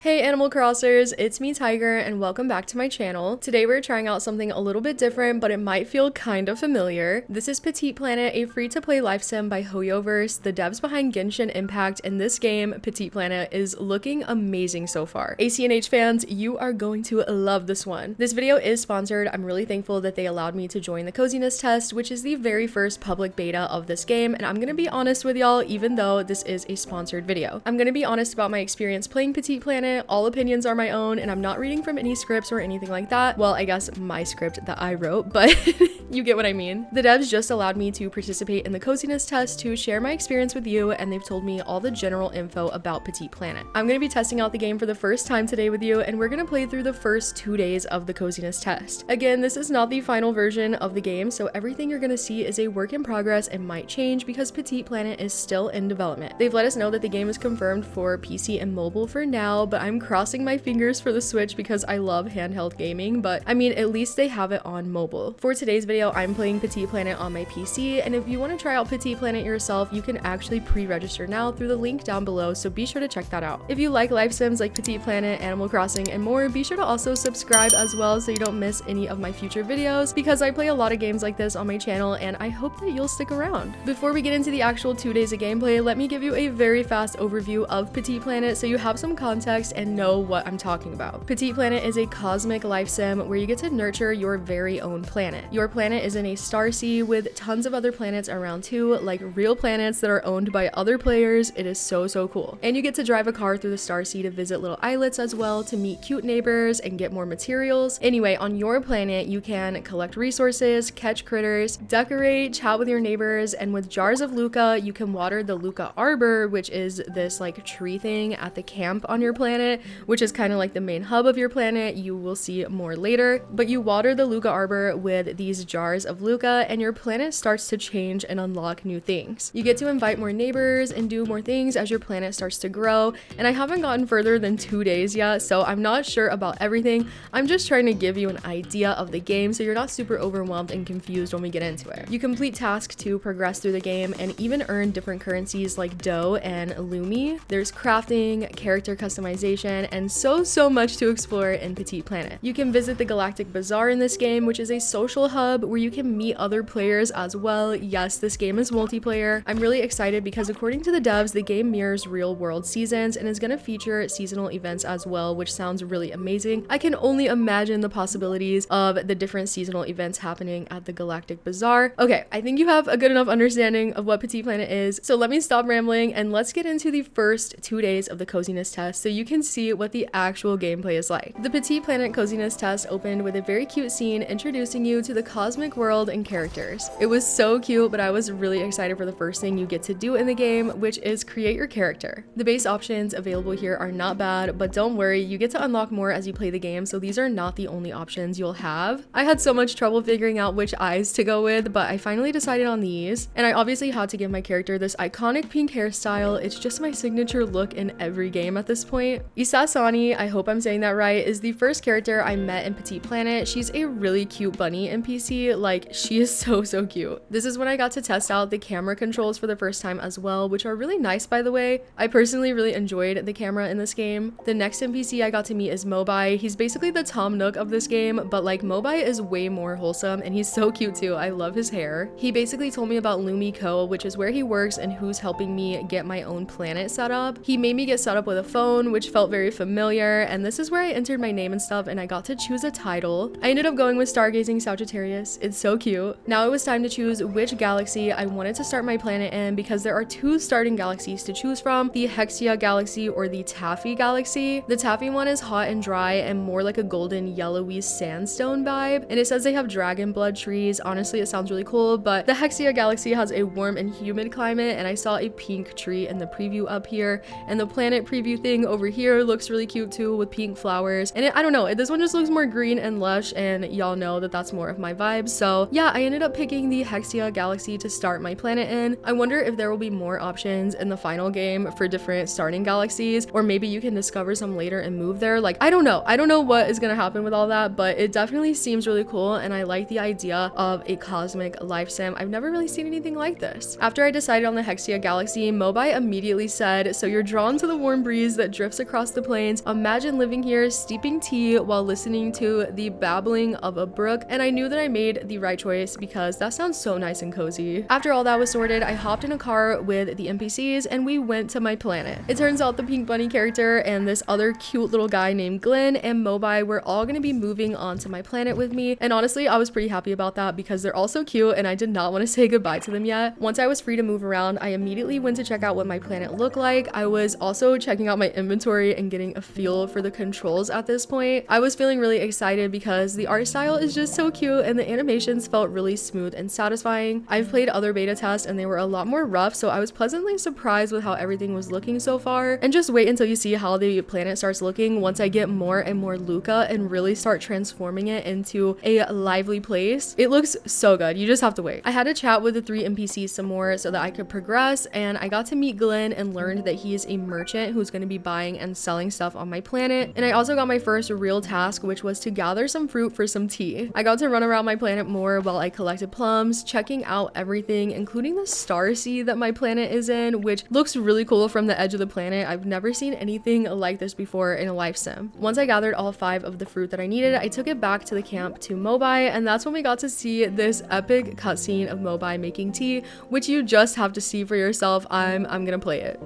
Hey Animal Crossers, it's me Tiger and welcome back to my channel. Today we're trying out something a little bit different, but it might feel kind of familiar. This is Petit Planet, a free-to-play life sim by HoYoverse, the devs behind Genshin Impact, and this game, Petit Planet, is looking amazing so far. ACNH fans, you are going to love this one. This video is sponsored. I'm really thankful that they allowed me to join the coziness test, which is the very first public beta of this game, and I'm gonna be honest with y'all, even though this is a sponsored video. I'm gonna be honest about my experience playing Petit Planet. All opinions are my own, and I'm not reading from any scripts or anything like that. Well, I guess my script that I wrote, but you get what I mean. The devs just allowed me to participate in the coziness test to share my experience with you, and they've told me all the general info about Petit Planet. I'm gonna be testing out the game for the first time today with you, and we're gonna play through the first 2 days of the coziness test. Again, this is not the final version of the game, so everything you're gonna see is a work in progress and might change because Petit Planet is still in development. They've let us know that the game is confirmed for PC and mobile for now, but I'm crossing my fingers for the Switch because I love handheld gaming, but I mean, at least they have it on mobile. For today's video, I'm playing Petit Planet on my PC, and if you want to try out Petit Planet yourself, you can actually pre-register now through the link down below, so be sure to check that out. If you like life sims like Petit Planet, Animal Crossing, and more, be sure to also subscribe as well so you don't miss any of my future videos, because I play a lot of games like this on my channel, and I hope that you'll stick around. Before we get into the actual 2 days of gameplay, let me give you a very fast overview of Petit Planet so you have some context and know what I'm talking about. Petit Planet is a cosmic life sim where you get to nurture your very own planet. Your planet is in a starseed with tons of other planets around too, like real planets that are owned by other players. It is so cool. And you get to drive a car through the starseed to visit little islets as well, to meet cute neighbors and get more materials. Anyway, on your planet, you can collect resources, catch critters, decorate, chat with your neighbors, and with jars of Luca, you can water the Luca Arbor, which is this like tree thing at the camp on your planet, which is kind of like the main hub of your planet. You will see more later, but you water the Luca Arbor with these jars of Luca, and your planet starts to change and unlock new things. You get to invite more neighbors and do more things as your planet starts to grow, and I haven't gotten further than 2 days yet, so I'm not sure about everything. I'm just trying to give you an idea of the game so you're not super overwhelmed and confused when we get into it. You complete tasks to progress through the game and even earn different currencies like dough and lumi. There's crafting, character customization, and so much to explore in Petit Planet. You can visit the Galactic Bazaar in this game, which is a social hub where you can meet other players as well. Yes, this game is multiplayer. I'm really excited because according to the devs, the game mirrors real world seasons and is going to feature seasonal events as well, which sounds really amazing. I can only imagine the possibilities of the different seasonal events happening at the Galactic Bazaar. Okay, I think you have a good enough understanding of what Petit Planet is, so let me stop rambling and let's get into the first 2 days of the coziness test so you can see what the actual gameplay is like. The Petit Planet coziness test opened with a very cute scene introducing you to the cosmic world and characters. It was so cute, but I was really excited for the first thing you get to do in the game, which is create your character. The base options available here are not bad, but don't worry, you get to unlock more as you play the game, so these are not the only options you'll have. I had so much trouble figuring out which eyes to go with, but I finally decided on these, and I obviously had to give my character this iconic pink hairstyle. It's just my signature look in every game at this point. Isasani, I hope I'm saying that right, is the first character I met in Petit Planet. She's a really cute bunny in PC. Like, she is so cute. This is when I got to test out the camera controls for the first time as well, which are really nice, by the way. I personally really enjoyed the camera in this game. The next NPC I got to meet is Mobai. He's basically the Tom Nook of this game, but like Mobai is way more wholesome and he's so cute too. I love his hair. He basically told me about Lumi Co, which is where he works and who's helping me get my own planet set up. He made me get set up with a phone, which felt very familiar, and this is where I entered my name and stuff, and I got to choose a title. I ended up going with Stargazing Sagittarius. It's so cute. Now it was time to choose which galaxy I wanted to start my planet in, because there are 2 starting galaxies to choose from, the Hexia galaxy or the Taffy galaxy. The Taffy one is hot and dry and more like a golden yellowy sandstone vibe, and it says they have dragon blood trees. Honestly, it sounds really cool, but the Hexia galaxy has a warm and humid climate, and I saw a pink tree in the preview up here, and the planet preview thing over here looks really cute too with pink flowers, and I don't know, this one just looks more green and lush, and y'all know that that's more of my vibe. So yeah, I ended up picking the Hexia galaxy to start my planet in. I wonder if there will be more options in the final game for different starting galaxies, or maybe you can discover some later and move there. Like, I don't know what is gonna happen with all that, but it definitely seems really cool, and I like the idea of a cosmic life sim. I've never really seen anything like this. After I decided on the Hexia galaxy, Mobai immediately said, "So you're drawn to the warm breeze that drifts across across the plains. Imagine living here, steeping tea while listening to the babbling of a brook, and I knew that I made the right choice because that sounds so nice and cozy. After all that was sorted, I hopped in a car with the NPCs and we went to my planet. It turns out the pink bunny character and this other cute little guy named Glenn and Mobai were all gonna be moving onto my planet with me, and honestly I was pretty happy about that because they're all so cute and I did not want to say goodbye to them yet. Once I was free to move around, I immediately went to check out what my planet looked like. I was also checking out my inventory and getting a feel for the controls at this point. I was feeling really excited because the art style is just so cute and the animations felt really smooth and satisfying. I've played other beta tests and they were a lot more rough, so I was pleasantly surprised with how everything was looking so far. And just wait until you see how the planet starts looking once I get more and more Luca and really start transforming it into a lively place. It looks so good. You just have to wait. I had to chat with the 3 NPCs some more so that I could progress, and I got to meet Glenn and learned that he is a merchant who's going to be buying and selling stuff on my planet. And I also got my first real task, which was to gather some fruit for some tea. I got to run around my planet more while I collected plums, checking out everything, including the Starseed that my planet is in, which looks really cool from the edge of the planet. I've never seen anything like this before in a life sim. Once I gathered all 5 of the fruit that I needed, I took it back to the camp to Mobai, and that's when we got to see this epic cutscene of Mobai making tea, which you just have to see for yourself. I'm gonna play it.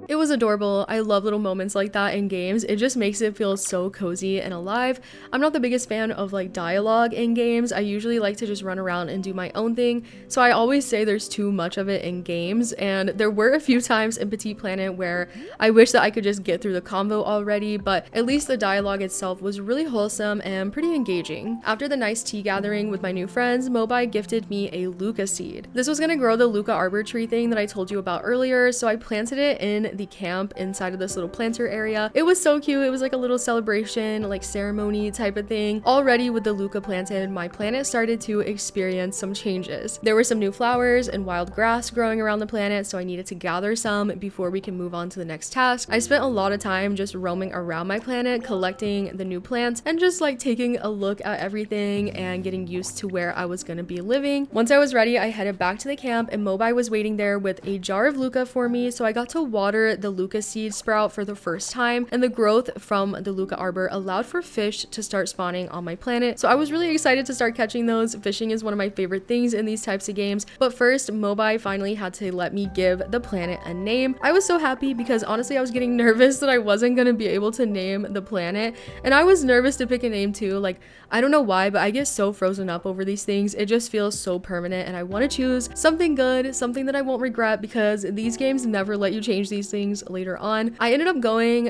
It was adorable. I love little moments like that in games. It just makes it feel so cozy and alive. I'm not the biggest fan of like dialogue in games. I usually like to just run around and do my own thing. So I always say there's too much of it in games, and there were a few times in Petit Planet where I wish that I could just get through the convo already, but at least the dialogue itself was really wholesome and pretty engaging. After the nice tea gathering with my new friends, Mobai gifted me a Luca seed. This was gonna grow the Luca arbor tree thing that I told you about earlier, so I planted it in the camp inside of this little planter area. It was so cute. It was like a little celebration, like ceremony type of thing. Already with the Luca planted, my planet started to experience some changes. There were some new flowers and wild grass growing around the planet, so I needed to gather some before we can move on to the next task. I spent a lot of time just roaming around my planet, collecting the new plants and just like taking a look at everything and getting used to where I was going to be living. Once I was ready, I headed back to the camp and Mobai was waiting there with a jar of Luca for me, so I got to water the Luca seed sprout for the first time, and the growth from the Luca arbor allowed for fish to start spawning on my planet. So I was really excited to start catching those. Fishing is one of my favorite things in these types of games. But first, Mobai finally had to let me give the planet a name. I was so happy because honestly I was getting nervous that I wasn't going to be able to name the planet, and I was nervous to pick a name too. Like, I don't know why, but I get so frozen up over these things. It just feels so permanent, and I want to choose something good, something that I won't regret, because these games never let you change these things later on. I ended up going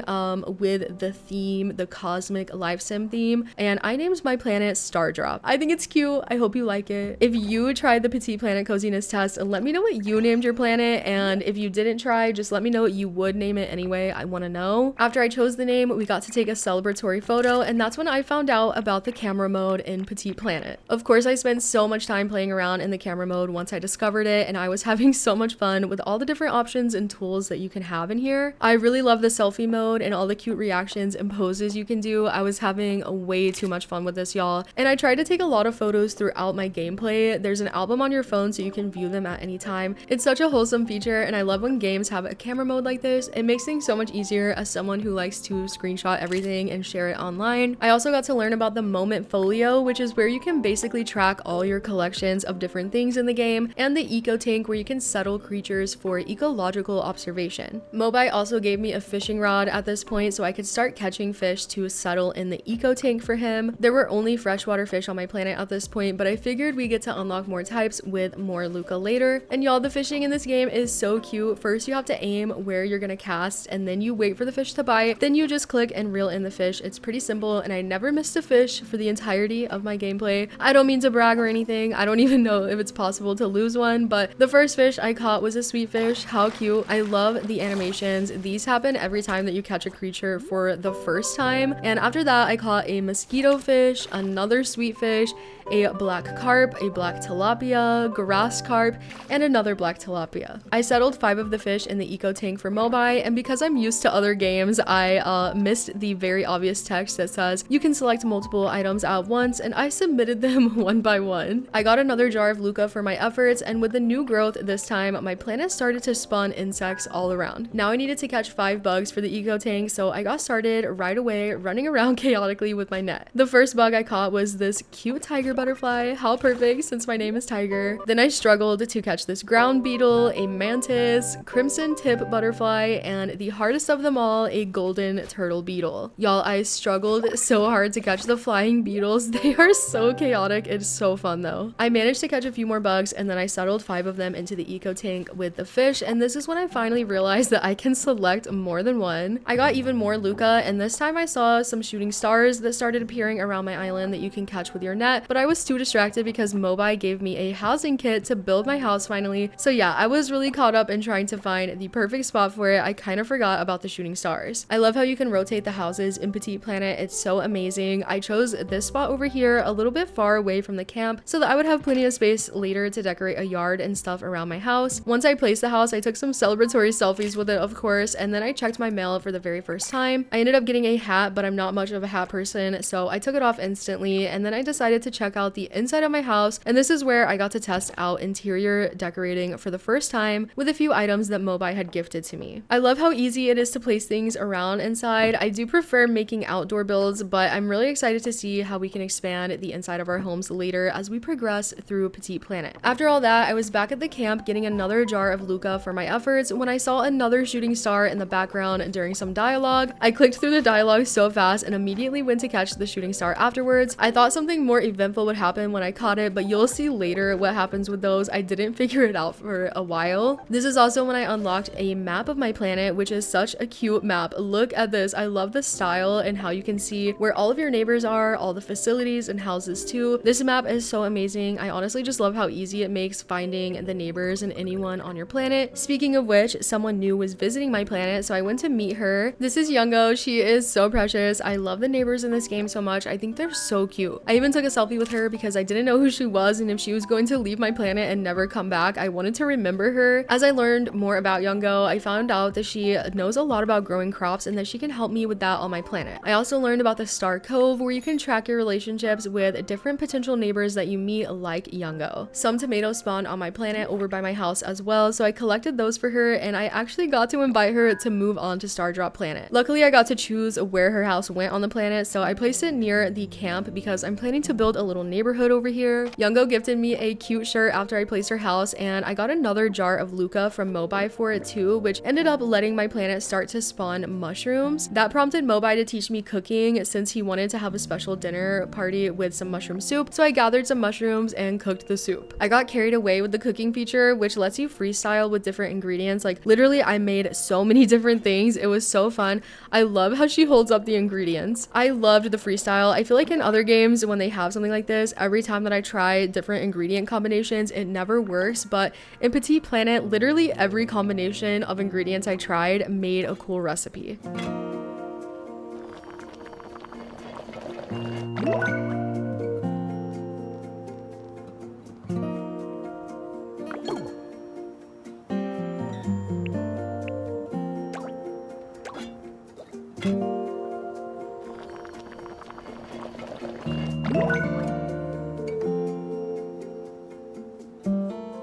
with the theme, the cosmic life sim theme, and I named my planet Stardrop. I think it's cute. I hope you like it. If you tried the Petit Planet coziness test, let me know what you named your planet, and if you didn't try, just let me know what you would name it anyway. I want to know. After I chose the name, we got to take a celebratory photo, and that's when I found out about the camera mode in Petit Planet. Of course, I spent so much time playing around in the camera mode once I discovered it, and I was having so much fun with all the different options and tools that you can have in here. I really love the selfie mode and all the cute reactions and poses you can do. I was having way too much fun with this, y'all, and I tried to take a lot of photos throughout my gameplay. There's an album on your phone so you can view them at any time. It's such a wholesome feature, and I love when games have a camera mode like this. It makes things so much easier as someone who likes to screenshot everything and share it online. I also got to learn about the moment folio, which is where you can basically track all your collections of different things in the game, and the eco tank, where you can settle creatures for ecological observation. Mobai also gave me a fishing rod at this point so I could start catching fish to settle in the eco tank for him. There were only freshwater fish on my planet at this point, but I figured we get to unlock more types with more Luca later. And y'all, the fishing in this game is so cute. First you have to aim where you're gonna cast, and then you wait for the fish to bite, then you just click and reel in the fish. It's pretty simple, and I never missed a fish for the entirety of my gameplay. I don't mean to brag or anything. I don't even know if it's possible to lose one, but the first fish I caught was a sweet fish. How cute. I love the animation combinations. These happen every time that you catch a creature for the first time. And after that, I caught a mosquito fish, another sweet fish, a black carp, a black tilapia, grass carp, and another black tilapia. I settled 5 of the fish in the eco tank for Mobi, and because I'm used to other games, I missed the very obvious text that says you can select multiple items at once, and I submitted them one by one. I got another jar of Luca for my efforts, and with the new growth this time, my planet started to spawn insects all around. Now I needed to catch 5 bugs for the eco tank, so I got started right away running around chaotically with my net. The first bug I caught was this cute tiger butterfly. How perfect, since my name is Tiger. Then I struggled to catch this ground beetle, a mantis, crimson tip butterfly, and the hardest of them all, a golden turtle beetle. Y'all, I struggled so hard to catch the flying beetles. They are so chaotic. It's so fun though. I managed to catch a few more bugs, and then I settled 5 of them into the eco tank with the fish, and this is when I finally realized that I can select more than one. I got even more Luca, and this time I saw some shooting stars that started appearing around my island that you can catch with your net, but I was too distracted because Mobi gave me a housing kit to build my house finally. So yeah, I was really caught up in trying to find the perfect spot for it. I kind of forgot about the shooting stars. I love how you can rotate the houses in Petit Planet. It's so amazing. I chose this spot over here a little bit far away from the camp so that I would have plenty of space later to decorate a yard and stuff around my house. Once I placed the house, I took some celebratory selfies with it, of course, and then I checked my mail for the very first time. I ended up getting a hat, but I'm not much of a hat person, so I took it off instantly, and then I decided to check out the inside of my house, and this is where I got to test out interior decorating for the first time with a few items that Mobi had gifted to me. I love how easy it is to place things around inside. I do prefer making outdoor builds, but I'm really excited to see how we can expand the inside of our homes later as we progress through Petit Planet. After all that, I was back at the camp getting another jar of Luca for my efforts when I saw another shooting star in the background during some dialogue. I clicked through the dialogue so fast and immediately went to catch the shooting star afterwards. I thought something more eventful would happen when I caught it, but you'll see later what happens with those. I didn't figure it out for a while. This is also when I unlocked a map of my planet, which is such a cute map. Look at this. I love the style and how you can see where all of your neighbors are, all the facilities and houses too. This map is so amazing. I honestly just love how easy it makes finding the neighbors and anyone on your planet. Speaking of which, someone new was visiting my planet, so I went to meet her. This is Youngo. She is so precious. I love the neighbors in this game so much. I think they're so cute. I even took a selfie with her because I didn't know who she was, and if she was going to leave my planet and never come back, I wanted to remember her. As I learned more about Youngo, I found out that she knows a lot about growing crops and that she can help me with that on my planet. I also learned about the Star Cove, where you can track your relationships with different potential neighbors that you meet, like Youngo. Some tomatoes spawned on my planet over by my house as well, so I collected those for her, and I actually got to invite her to move on to Stardrop Planet. Luckily, I got to choose where her house went on the planet, so I placed it near the camp because I'm planning to build a little neighborhood over here. Youngo gifted me a cute shirt after I placed her house, and I got another jar of Luca from Mobi for it too, which ended up letting my planet start to spawn mushrooms. That prompted Mobi to teach me cooking since he wanted to have a special dinner party with some mushroom soup, so I gathered some mushrooms and cooked the soup. I got carried away with the cooking feature, which lets you freestyle with different ingredients. Like literally, I made so many different things. It was so fun. I love how she holds up the ingredients. I loved the freestyle. I feel like in other games, when they have something like this, every time that I try different ingredient combinations, it never works, but in Petit Planet, literally every combination of ingredients I tried made a cool recipe.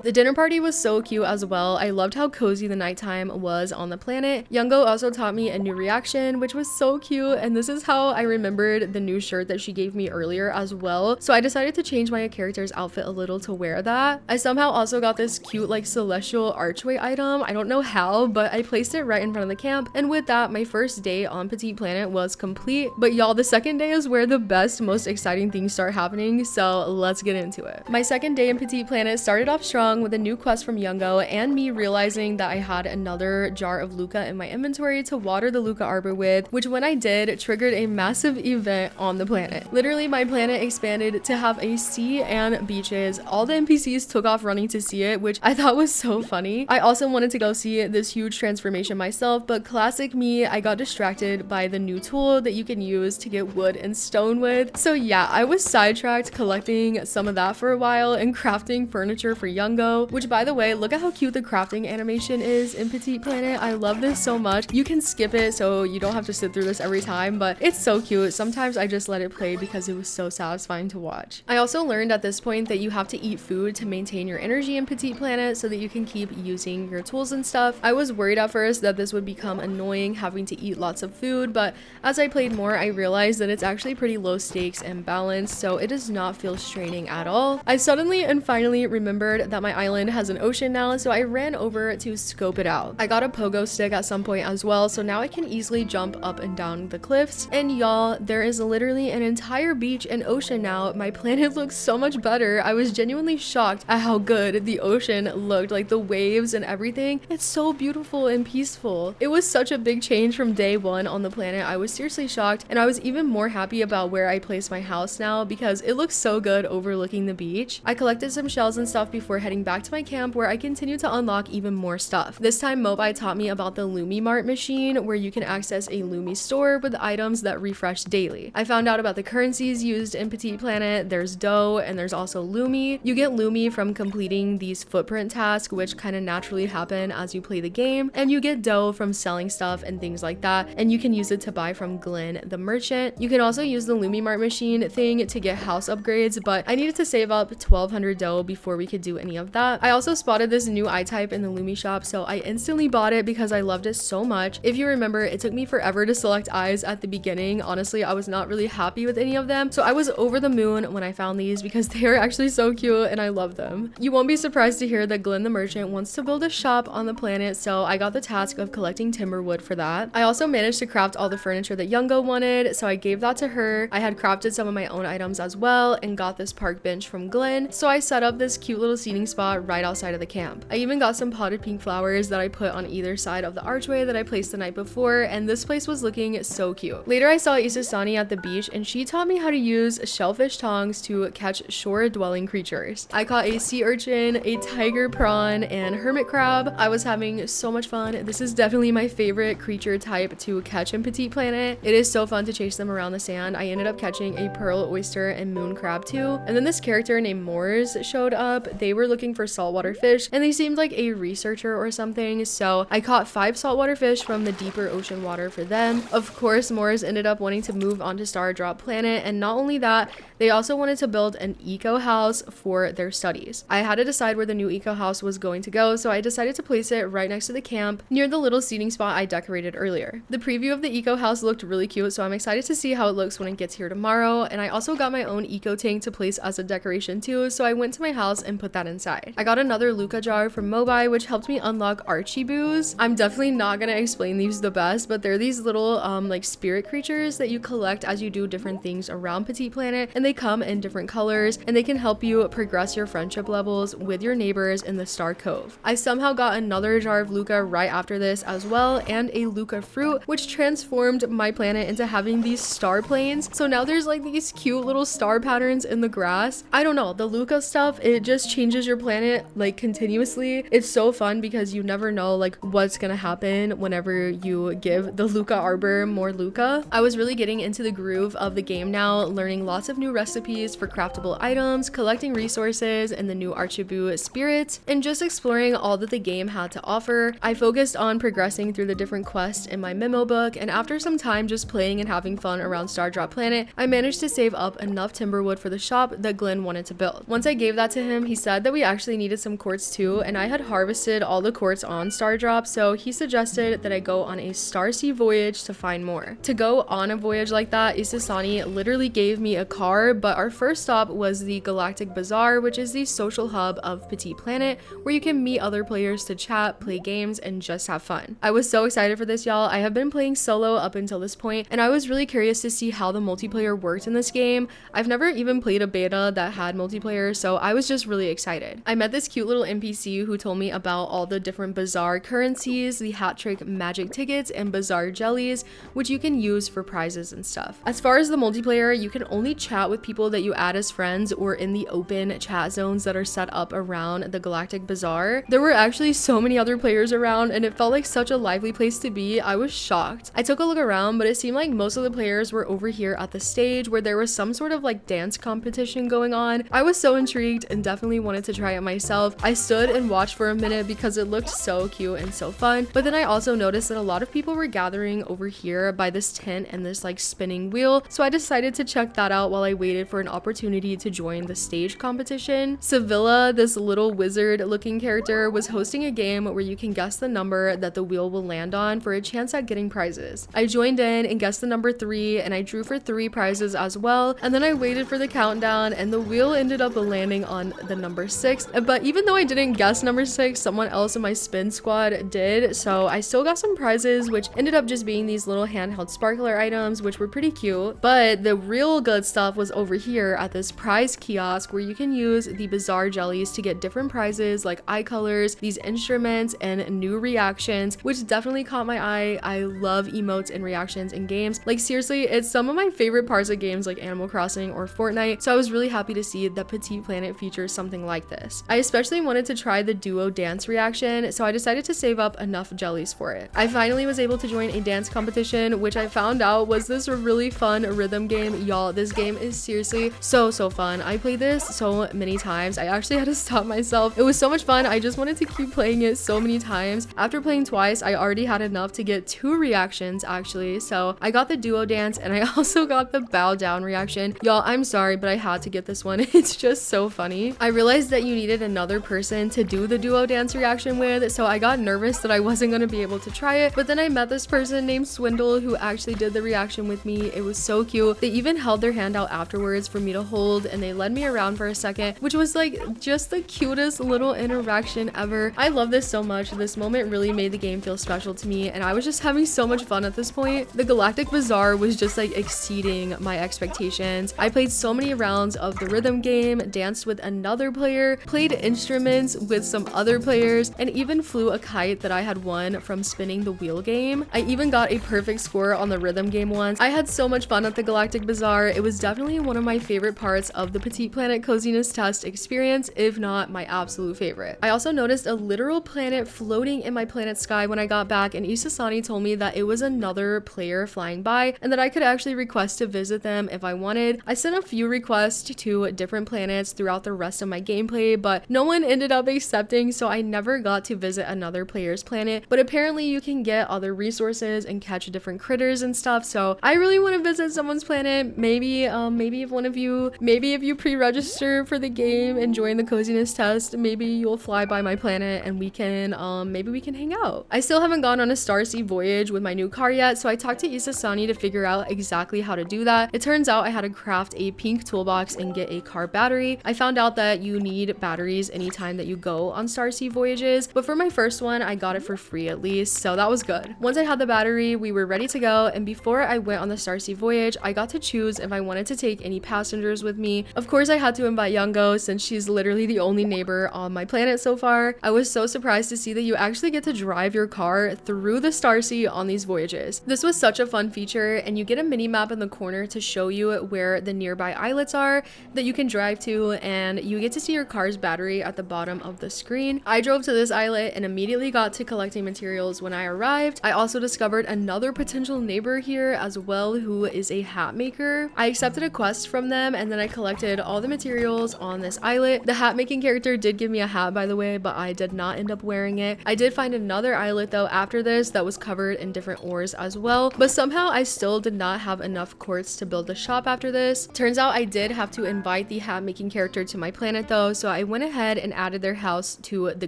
The dinner party was so cute as well. I loved how cozy the nighttime was on the planet. Youngo also taught me a new reaction, which was so cute, and this is how I remembered the new shirt that she gave me earlier as well. So I decided to change my character's outfit a little to wear that. I somehow also got this cute like celestial archway item. I don't know how, but I placed it right in front of the camp, and with that, my first day on Petit Planet was complete. But y'all, the second day is where the best, most exciting things start happening, so let's get into it. My second day in Petit Planet started off strong. along with a new quest from Youngo and me realizing that I had another jar of Luca in my inventory to water the Luca arbor with, which when I did triggered a massive event on the planet. Literally, my planet expanded to have a sea and beaches. All the NPCs took off running to see it, which I thought was so funny. I also wanted to go see this huge transformation myself, but classic me, I got distracted by the new tool that you can use to get wood and stone with. So yeah, I was sidetracked collecting some of that for a while and crafting furniture for Youngo, which by the way, look at how cute the crafting animation is in Petit Planet. I love this so much. You can skip it so you don't have to sit through this every time, but it's so cute. Sometimes I just let it play because it was so satisfying to watch. I also learned at this point that you have to eat food to maintain your energy in Petit Planet so that you can keep using your tools and stuff. I was worried at first that this would become annoying having to eat lots of food, but as I played more, I realized that it's actually pretty low stakes and balanced, so it does not feel straining at all. I suddenly and finally remembered that my island has an ocean now, so I ran over to scope it out. I got a pogo stick at some point as well, so now I can easily jump up and down the cliffs. And y'all, there is literally an entire beach and ocean now. My planet looks so much better. I was genuinely shocked at how good the ocean looked, like the waves and everything. It's so beautiful and peaceful. It was such a big change from day one on the planet. I was seriously shocked, and I was even more happy about where I placed my house now because it looks so good overlooking the beach. I collected some shells and stuff before heading back to my camp where I continued to unlock even more stuff. This time Mobi taught me about the Lumi Mart machine where you can access a Lumi store with items that refresh daily. I found out about the currencies used in Petit Planet. There's dough and there's also Lumi. You get Lumi from completing these footprint tasks, which kind of naturally happen as you play the game, and you get dough from selling stuff and things like that, and you can use it to buy from Glenn the merchant. You can also use the Lumi Mart machine thing to get house upgrades, but I needed to save up 1200 dough before we could do any of that. I also spotted this new eye type in the Lumi shop, so I instantly bought it because I loved it so much. If you remember, it took me forever to select eyes at the beginning. Honestly, I was not really happy with any of them, so I was over the moon when I found these because they are actually so cute and I love them. You won't be surprised to hear that Glenn the merchant wants to build a shop on the planet, so I got the task of collecting timber wood for that. I also managed to craft all the furniture that Youngo wanted, so I gave that to her. I had crafted some of my own items as well and got this park bench from Glenn, so I set up this cute little seating spot right outside of the camp. I even got some potted pink flowers that I put on either side of the archway that I placed the night before, and this place was looking so cute. Later I saw Isusani at the beach and she taught me how to use shellfish tongs to catch shore dwelling creatures. I caught a sea urchin, a tiger prawn, and hermit crab. I was having so much fun. This is definitely my favorite creature type to catch in Petit Planet. It is so fun to chase them around the sand. I ended up catching a pearl oyster and moon crab too. And then this character named Moors showed up. They were looking for saltwater fish and they seemed like a researcher or something, so I caught 5 saltwater fish from the deeper ocean water for them. Of course, Moors ended up wanting to move onto Star Drop Planet, and not only that, they also wanted to build an eco house for their studies. I had to decide where the new eco house was going to go, so I decided to place it right next to the camp near the little seating spot I decorated earlier. The preview of the eco house looked really cute, so I'm excited to see how it looks when it gets here tomorrow. And I also got my own eco tank to place as a decoration too, so I went to my house and put that inside. I got another Luca jar from Mobi, which helped me unlock Archiboos. I'm definitely not gonna explain these the best, but they're these little like spirit creatures that you collect as you do different things around Petit Planet, and they come in different colors and they can help you progress your friendship levels with your neighbors in the Star Cove. I somehow got another jar of Luca right after this as well, and a Luca fruit, which transformed my planet into having these star planes. So now there's like these cute little star patterns in the grass. I don't know, the Luca stuff, it just changes your planet like continuously. It's so fun because you never know like what's gonna happen whenever you give the Luca arbor more Luca. I was really getting into the groove of the game now, learning lots of new recipes for craftable items, collecting resources and the new Archiboo spirits, and just exploring all that the game had to offer. I focused on progressing through the different quests in my memo book, and after some time just playing and having fun around Star Drop Planet, I managed to save up enough timberwood for the shop that Glenn wanted to build. Once I gave that to him, he said that we actually needed some quartz too, and I had harvested all the quartz on Star Drop, so he suggested that I go on a Starseed voyage to find more. To go on a voyage like that, Isusani literally gave me a car, but our first stop was the Galactic Bazaar, which is the social hub of Petit Planet, where you can meet other players to chat, play games, and just have fun. I was so excited for this, y'all. I have been playing solo up until this point, and I was really curious to see how the multiplayer worked in this game. I've never even played a beta that had multiplayer, so I was just really excited. inside. I met this cute little NPC who told me about all the different Bazaar currencies, the hat trick magic tickets, and Bazaar jellies, which you can use for prizes and stuff. As far as the multiplayer, you can only chat with people that you add as friends or in the open chat zones that are set up around the Galactic Bazaar. There were actually so many other players around and it felt like such a lively place to be. I was shocked. I took a look around, but it seemed like most of the players were over here at the stage where there was some sort of like dance competition going on. I was so intrigued and definitely wanted to try it myself. I stood and watched for a minute because it looked so cute and so fun, but then I also noticed that a lot of people were gathering over here by this tent and this like spinning wheel, so I decided to check that out while I waited for an opportunity to join the stage competition. Sevilla, this little wizard looking character, was hosting a game where you can guess the number that the wheel will land on for a chance at getting prizes. I joined in and guessed the number 3 and I drew for 3 prizes as well, and then I waited for the countdown and the wheel ended up landing on the number 6. But even though I didn't guess number 6, someone else in my spin squad did, so I still got some prizes, which ended up just being these little handheld sparkler items, which were pretty cute. But the real good stuff was over here at this prize kiosk where you can use the Bazaar jellies to get different prizes like eye colors, these instruments, and new reactions, which definitely caught my eye. I love emotes and reactions in games. Like seriously, it's some of my favorite parts of games like Animal Crossing or Fortnite, so I was really happy to see that Petit Planet features something like this. I especially wanted to try the duo dance reaction, so I decided to save up enough jellies for it. I finally was able to join a dance competition, which I found out was this really fun rhythm game. Y'all, this game is seriously so fun. I played this so many times. I actually had to stop myself. It was so much fun. I just wanted to keep playing it so many times. After playing twice, I already had enough to get 2 reactions actually. So I got the duo dance and I also got the bow down reaction. Y'all, I'm sorry, but I had to get this one. It's just so funny. I realized that you needed another person to do the duo dance reaction with, so I got nervous that I wasn't going to be able to try it, but then I met this person named Swindle who actually did the reaction with me. It was so cute. They even held their hand out afterwards for me to hold and they led me around for a second, which was like just the cutest little interaction ever. I love this so much. This moment really made the game feel special to me and I was just having so much fun at this point. The Galactic Bazaar was just like exceeding my expectations. I played so many rounds of the rhythm game, danced with another player, played instruments with some other players, and even flew a kite that I had won from spinning the wheel game. I even got a perfect score on the rhythm game once. I had so much fun at the Galactic Bazaar. It was definitely one of my favorite parts of the Petit Planet coziness test experience, if not my absolute favorite. I also noticed a literal planet floating in my planet sky when I got back, and Isasani told me that it was another player flying by and that I could actually request to visit them if I wanted. I sent a few requests to different planets throughout the rest of my gameplay, but no one ended up accepting, so I never got to visit another player's planet. But apparently you can get other resources and catch different critters and stuff, so I really want to visit someone's planet. Maybe if you pre-register for the game and join the coziness test, maybe you'll fly by my planet and we can maybe we can hang out. I still haven't gone on a Starseed voyage with my new car yet, so I talked to Isasani to figure out exactly how to do that. It turns out I had to craft a pink toolbox and get a car battery. I found out that you need batteries anytime that you go on Starseed voyages, but for my first one I got it for free at least, so that was good. Once I had the battery, we were ready to go, and before I went on the Starseed voyage, I got to choose if I wanted to take any passengers with me. Of course I had to invite Youngo since she's literally the only neighbor on my planet so far. I was so surprised to see that you actually get to drive your car through the Starseed on these voyages. This was such a fun feature, and you get a mini map in the corner to show you where the nearby islets are that you can drive to, and you get to see your car's battery at the bottom of the screen. I drove to this islet and immediately got to collecting materials when I arrived. I also discovered another potential neighbor here as well who is a hat maker. I accepted a quest from them and then I collected all the materials on this islet. The hat making character did give me a hat, by the way, but I did not end up wearing it. I did find another islet though after this that was covered in different ores as well, but somehow I still did not have enough quartz to build a shop after this. Turns out I did have to invite the hat making character to my planet though, so I went ahead and added their house to the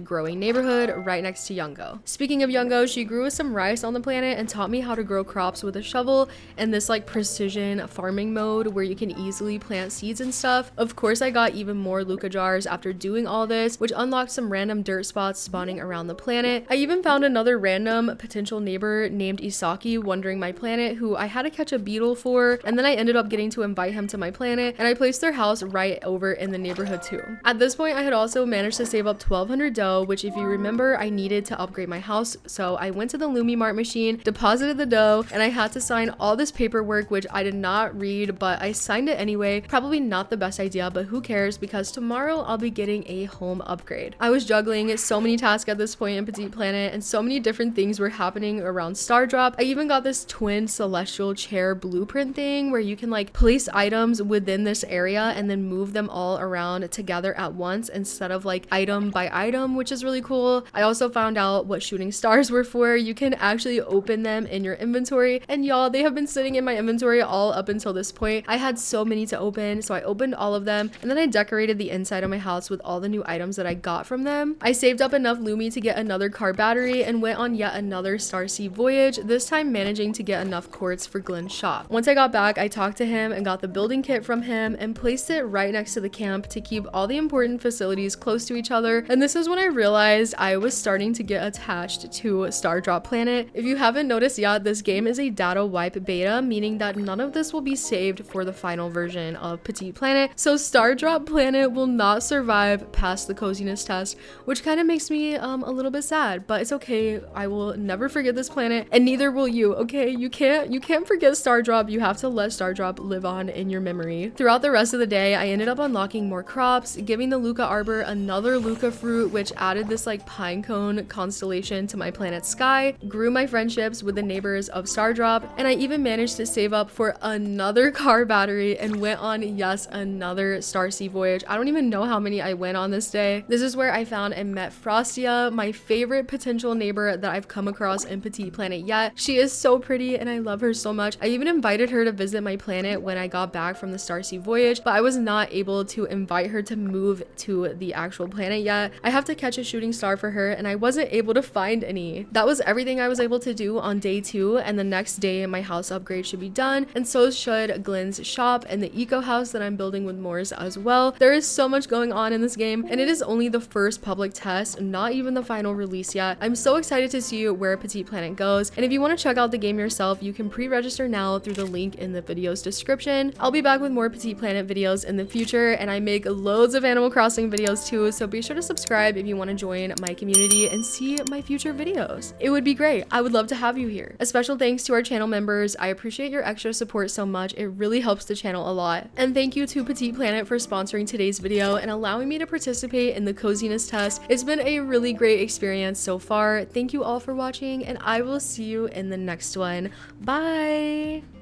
growing neighborhood right next to Youngo. Speaking of Youngo, she grew some rice on the planet and taught me how to grow crops with a shovel and this like precision farming mode where you can easily plant seeds and stuff. Of course I got even more Luca jars after doing all this, which unlocked some random dirt spots spawning around the planet. I even found another random potential neighbor named Isaki wandering my planet who I had to catch a beetle for, and then I ended up getting to invite him to my planet, and I placed their house right over in the neighborhood too. At this point point, I had also managed to save up 1200 dough, which if you remember, I needed to upgrade my house. So I went to the LumiMart machine, deposited the dough, and I had to sign all this paperwork, which I did not read, but I signed it anyway. Probably not the best idea, but who cares, because tomorrow I'll be getting a home upgrade. I was juggling so many tasks at this point in Petit Planet, and so many different things were happening around Star Drop. I even got this twin celestial chair blueprint thing where you can like place items within this area and then move them all around together at once instead of like item by item, which is really cool. I also found out what shooting stars were for. You can actually open them in your inventory, and y'all, they have been sitting in my inventory all up until this point. I had so many to open, so I opened all of them, and then I decorated the inside of my house with all the new items that I got from them. I saved up enough Lumi to get another car battery and went on yet another Starseed voyage, this time managing to get enough quartz for Glenn's shop. Once I got back, I talked to him and got the building kit from him and placed it right next to the camp to keep all the important facilities close to each other. And this is when I realized I was starting to get attached to Star Drop Planet. If you haven't noticed yet, this game is a data wipe beta, meaning that none of this will be saved for the final version of Petit Planet. So Star Drop Planet will not survive past the coziness test, which kind of makes me a little bit sad, but it's okay. I will never forget this planet, and neither will you, okay? You can't forget Star Drop. You have to let Star Drop live on in your memory. Throughout the rest of the day, I ended up unlocking more crops, giving the Luca Arbor another Luca fruit, which added this like pine cone constellation to my planet's sky, grew my friendships with the neighbors of Star Drop, and I even managed to save up for another car battery and went on, yes, another Starseed voyage. I don't even know how many I went on this day. This is where I found and met Frostia, my favorite potential neighbor that I've come across in Petit Planet yet. She is so pretty and I love her so much. I even invited her to visit my planet when I got back from the Starseed voyage, but I was not able to invite her to move to the actual planet yet. I have to catch a shooting star for her and I wasn't able to find any. That was everything I was able to do on day 2, and the next day my house upgrade should be done, and so should Glenn's shop and the eco house that I'm building with Moors as well. There is so much going on in this game, and it is only the first public test, not even the final release yet. I'm so excited to see where Petit Planet goes, and if you want to check out the game yourself, you can pre-register now through the link in the video's description. I'll be back with more Petit Planet videos in the future, and I make loads of Animal Crossing videos too, so be sure to subscribe if you want to join my community and see my future videos. It would be great. I would love to have you here. A special thanks to our channel members. I appreciate your extra support so much. It really helps the channel a lot. And thank you to Petit Planet for sponsoring today's video and allowing me to participate in the coziness test. It's been a really great experience so far. Thank you all for watching, and I will see you in the next one. Bye!